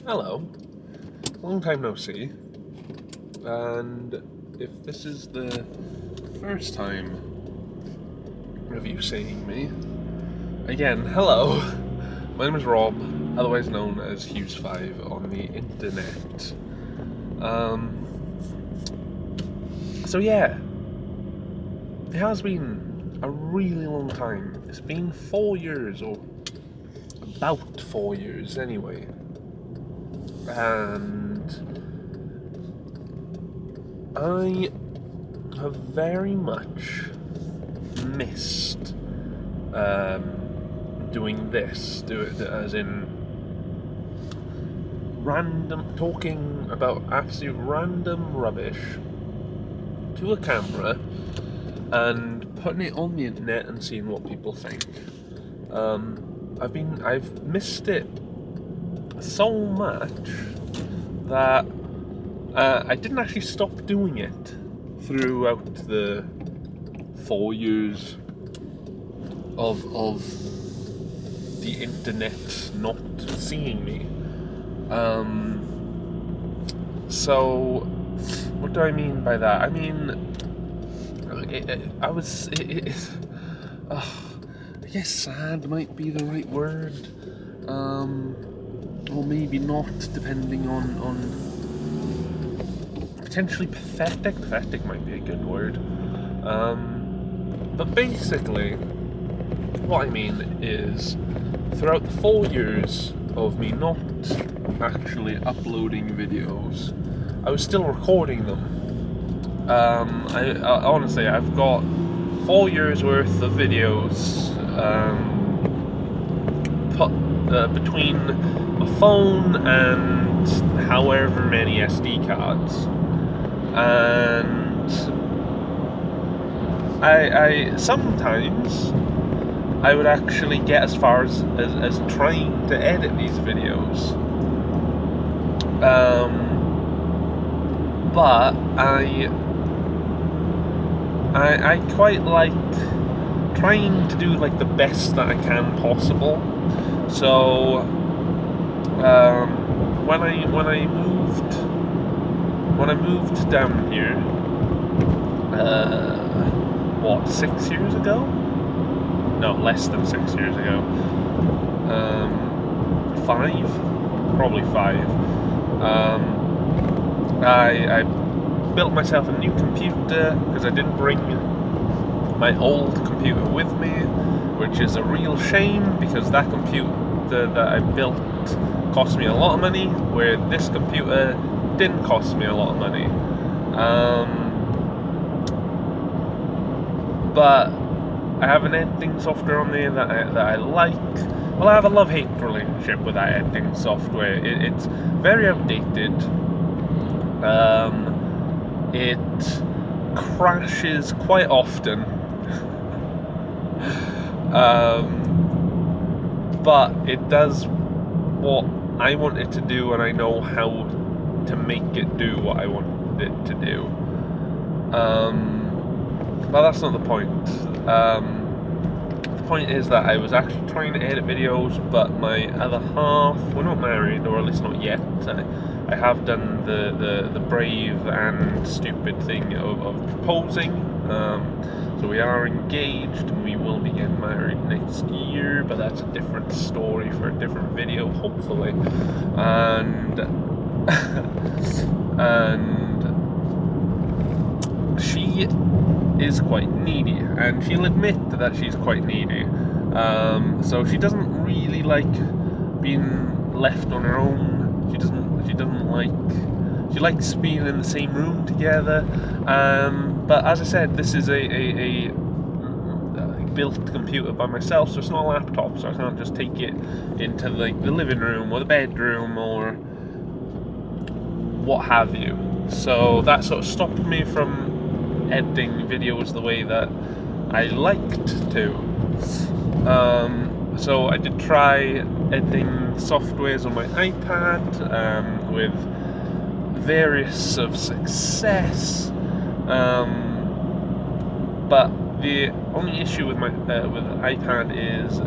Hello, long time no see, and if this is the first time of you seeing me, again, hello. My name is Rob, otherwise known as Hughes5 on the internet. So yeah, it has been a really long time. It's been 4 years, or about 4 years anyway, and I have very much missed doing this, do it as in talking about absolute random rubbish to a camera and putting it on the internet and seeing what people think. I've missed it so much that I didn't actually stop doing it throughout the 4 years of the internet not seeing me. So what do I mean by that? I mean, I guess sad might be the right word, or maybe not, depending on potentially pathetic. Pathetic might be a good word. But basically, what I mean is, throughout the 4 years of me not actually uploading videos, I was still recording them. I honestly, I've got 4 years worth of videos put between a phone and however many SD cards, and I sometimes I would actually get as far as trying to edit these videos. But I quite like trying to do like the best that I can possible. So when I moved down here, 6 years ago? No, less than 6 years ago. 5, probably 5. I built myself a new computer because I didn't bring my old computer with me, which is a real shame because that computer that I built cost me a lot of money, where this computer didn't cost me a lot of money. But I have an editing software on there that I like. Well, I have a love-hate relationship with that editing software. It's very outdated. It crashes quite often. But it does what I want it to do, and I know how to make it do what I want it to do. But that's not the point. The point is that I was actually trying to edit videos, but my other half, we're not married, or at least not yet. I have done the brave and stupid thing of proposing. So we are engaged, and we will be getting married next year, but that's a different story for a different video, hopefully. And she is quite needy, and she'll admit that she's quite needy. So she doesn't really like being left on her own. She doesn't like. She likes being in the same room together. But as I said, this is a built computer by myself, so it's not a laptop. So I can't just take it into like the living room or the bedroom or what have you. So that sort of stopped me from editing videos the way that I liked to. So I did try editing softwares on my iPad with various of success, but the only issue with my with iPad is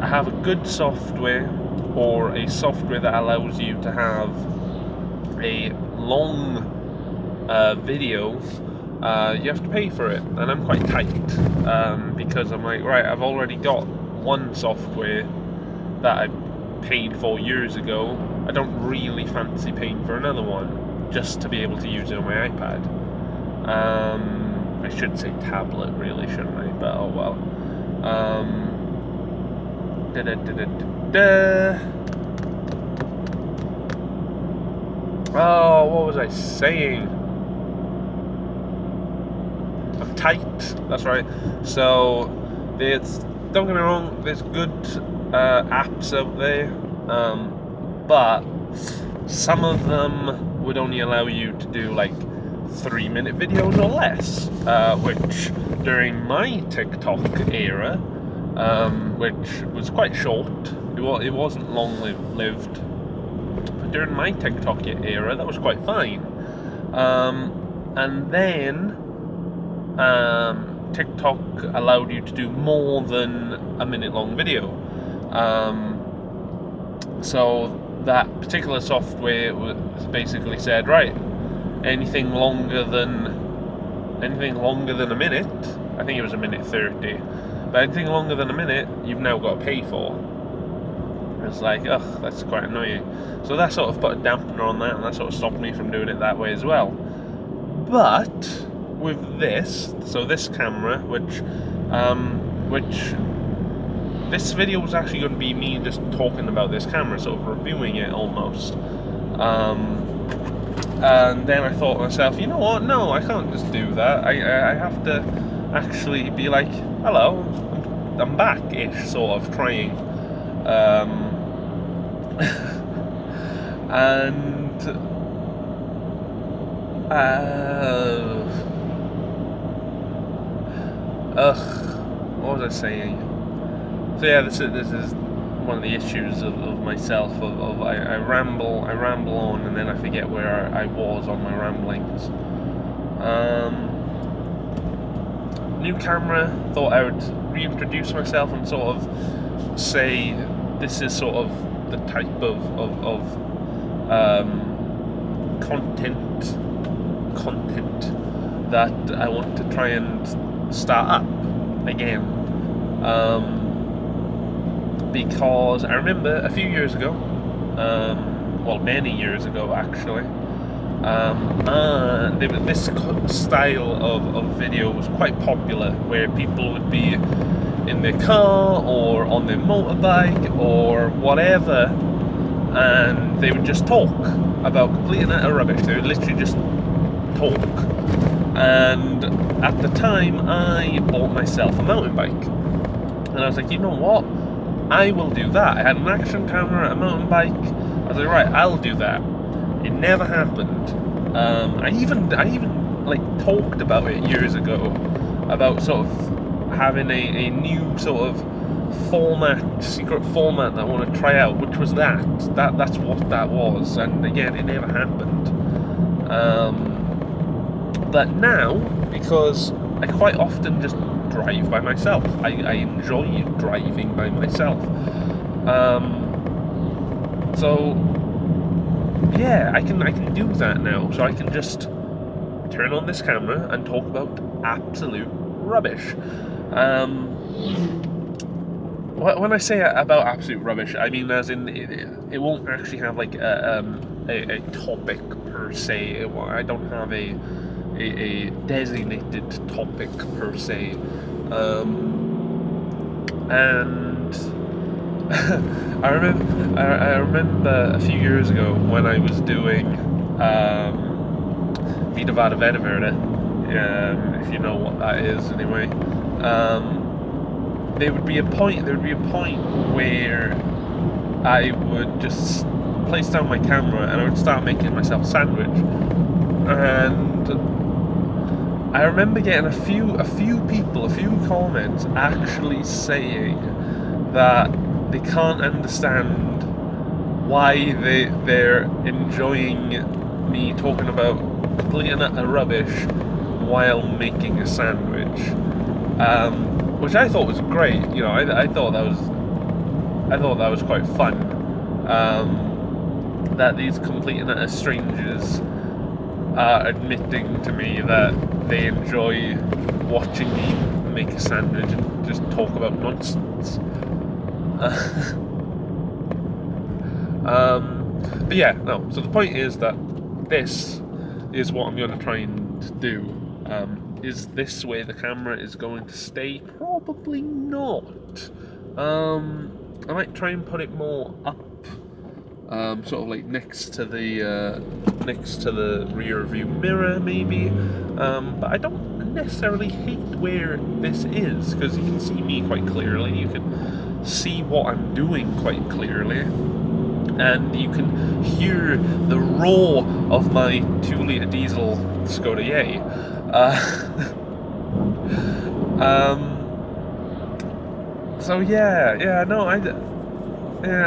I have a good software or a software that allows you to have a long video, you have to pay for it, and I'm quite tight because I'm like, right, I've already got one software that I paid for years ago. I don't really fancy paying for another one just to be able to use it on my iPad. I should say tablet, really, shouldn't I? But oh well. Oh, what was I saying? I'm tight. That's right. So don't get me wrong. There's good apps out there, but some of them would only allow you to do like 3-minute videos or less, which during my TikTok era, which was quite short, it wasn't long lived, but during my TikTok era, that was quite fine. And then TikTok allowed you to do more than a minute long video. So that particular software was basically said, right, anything longer than a minute, I think it was 1:30, but anything longer than a minute, you've now got to pay for. It's like, ugh, that's quite annoying. So that sort of put a dampener on that, and that sort of stopped me from doing it that way as well. But with this camera, which this video was actually going to be me just talking about this camera, sort of reviewing it almost. And then I thought to myself, you know what? No, I can't just do that. I have to actually be like, hello, I'm back-ish, sort of trying. And what was I saying? So yeah, this is one of the issues of myself. I ramble on, and then I forget where I was on my ramblings. New camera. Thought I would reintroduce myself and sort of say this is sort of the type of content that I want to try and start up again. Because I remember a few years ago, well, many years ago actually, this style of video was quite popular, where people would be in their car or on their motorbike or whatever, and they would just talk about complete and utter rubbish. They would literally just talk. And at the time, I bought myself a mountain bike, and I was like, you know what? I will do that. I had an action camera, a mountain bike. I was like, right, I'll do that. It never happened. I even like talked about it years ago, about sort of having a new sort of secret format that I want to try out, which was that's what that was. And again, it never happened. But now, because I quite often just drive by myself, I enjoy driving by myself. So yeah, I can do that now. So I can just turn on this camera and talk about absolute rubbish. When I say about absolute rubbish, I mean as in it won't actually have like a topic per se. I don't have a designated topic per se, and I remember a few years ago when I was doing Vida Vada Veda Verde, if you know what that is anyway. There would be a point where I would just place down my camera and I would start making myself a sandwich. And I remember getting a few comments actually saying that they can't understand why they're enjoying me talking about complete and utter rubbish while making a sandwich, which I thought was great. You know, I thought that was quite fun. that these complete and utter strangers are admitting to me that they enjoy watching me make a sandwich and just talk about nonsense. But yeah, no. So the point is that this is what I'm going to try and do. Is this where the camera is going to stay? Probably not. I might try and put it more up, sort of like next to the rear view mirror, maybe. But I don't necessarily hate where this is, because you can see me quite clearly. You can see what I'm doing quite clearly. And you can hear the roar of my 2-litre diesel Skoda Yay. So I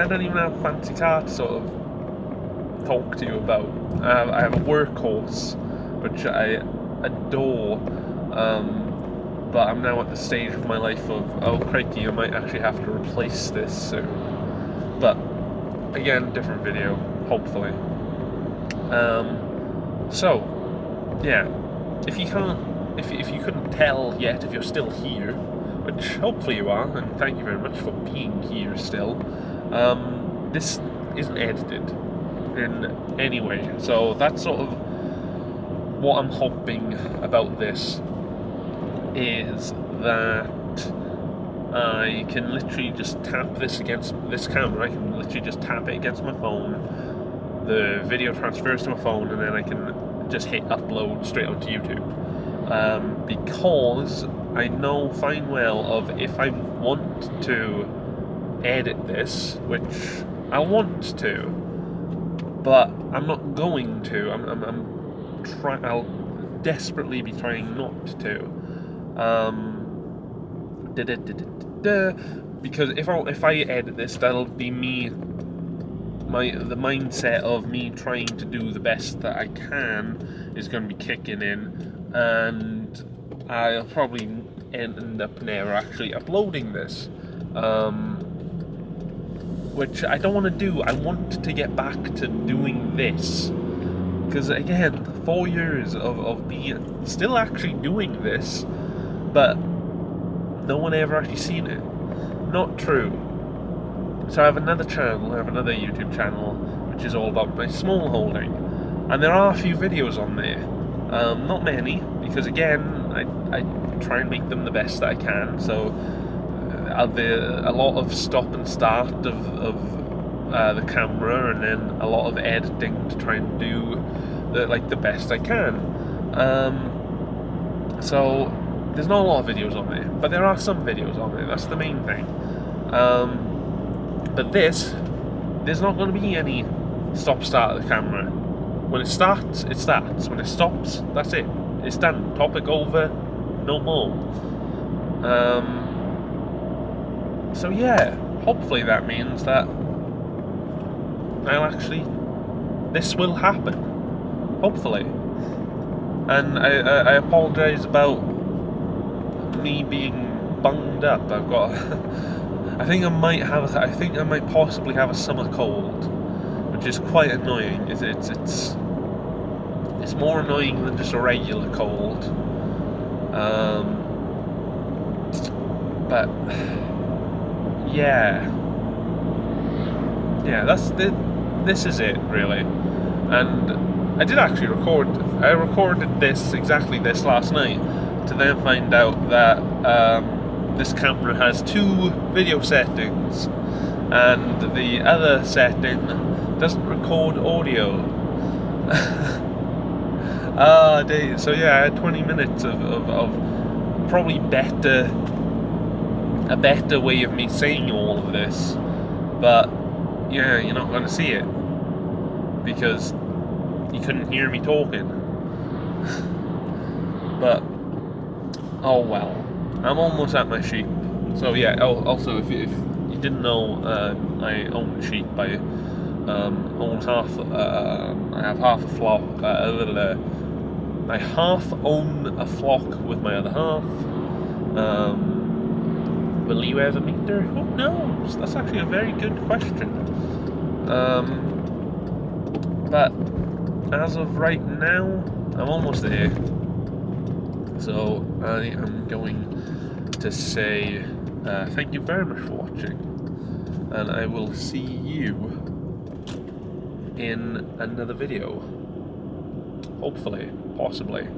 don't even have a fancy car to sort of talk to you about. I have a workhorse, which I adore, but I'm now at the stage of my life of, oh crikey, I might actually have to replace this soon. But again, different video, hopefully. So, yeah, if you couldn't tell yet, if you're still here, which hopefully you are, and thank you very much for being here still, this isn't edited in any way. So that's sort of what I'm hoping about this, is that I can literally just tap this against this camera. I can literally just tap it against my phone. The video transfers to my phone, and then I can just hit upload straight onto YouTube. Because I know fine well of, if I want to edit this, which I want to, but I'm not going to. I'll desperately be trying not to. Because if I edit this, that'll be me. The mindset of me trying to do the best that I can is going to be kicking in, and I'll probably end up never actually uploading this, which I don't want to do. I want to get back to doing this, because again, 4 years of me still actually doing this, but no one ever actually seen it. Not true. So I have another channel, I have another YouTube channel, which is all about my small holding, and there are a few videos on there. Not many, because again, I try and make them the best that I can. So a lot of stop and start of the camera, and then a lot of editing to try and do the best I can. So there's not a lot of videos on there, but there are some videos on there. That's the main thing. But there's not going to be any stop-start of the camera. When it starts, it starts. When it stops, that's it. It's done. Topic over. No more. So yeah, hopefully that means that this will happen. Hopefully. And I apologise about me being bunged up. I've got I think I might possibly have a summer cold, which is quite annoying. It's more annoying than just a regular cold. But yeah, this is it really. And I did actually I recorded exactly this last night, to then find out that this camera has 2 video settings, and the other setting doesn't record audio. So yeah, I had 20 minutes of probably a better way of me saying all of this, but yeah, you're not going to see it, because you couldn't hear me talking. But oh well, I'm almost at my sheep. So yeah, also if you didn't know, I own sheep. I own half. I have half a flock. I half own a flock with my other half. Will you ever meet her? Who knows? That's actually a very good question. But as of right now, I'm almost there. So I am going to say thank you very much for watching, and I will see you in another video. Hopefully, possibly.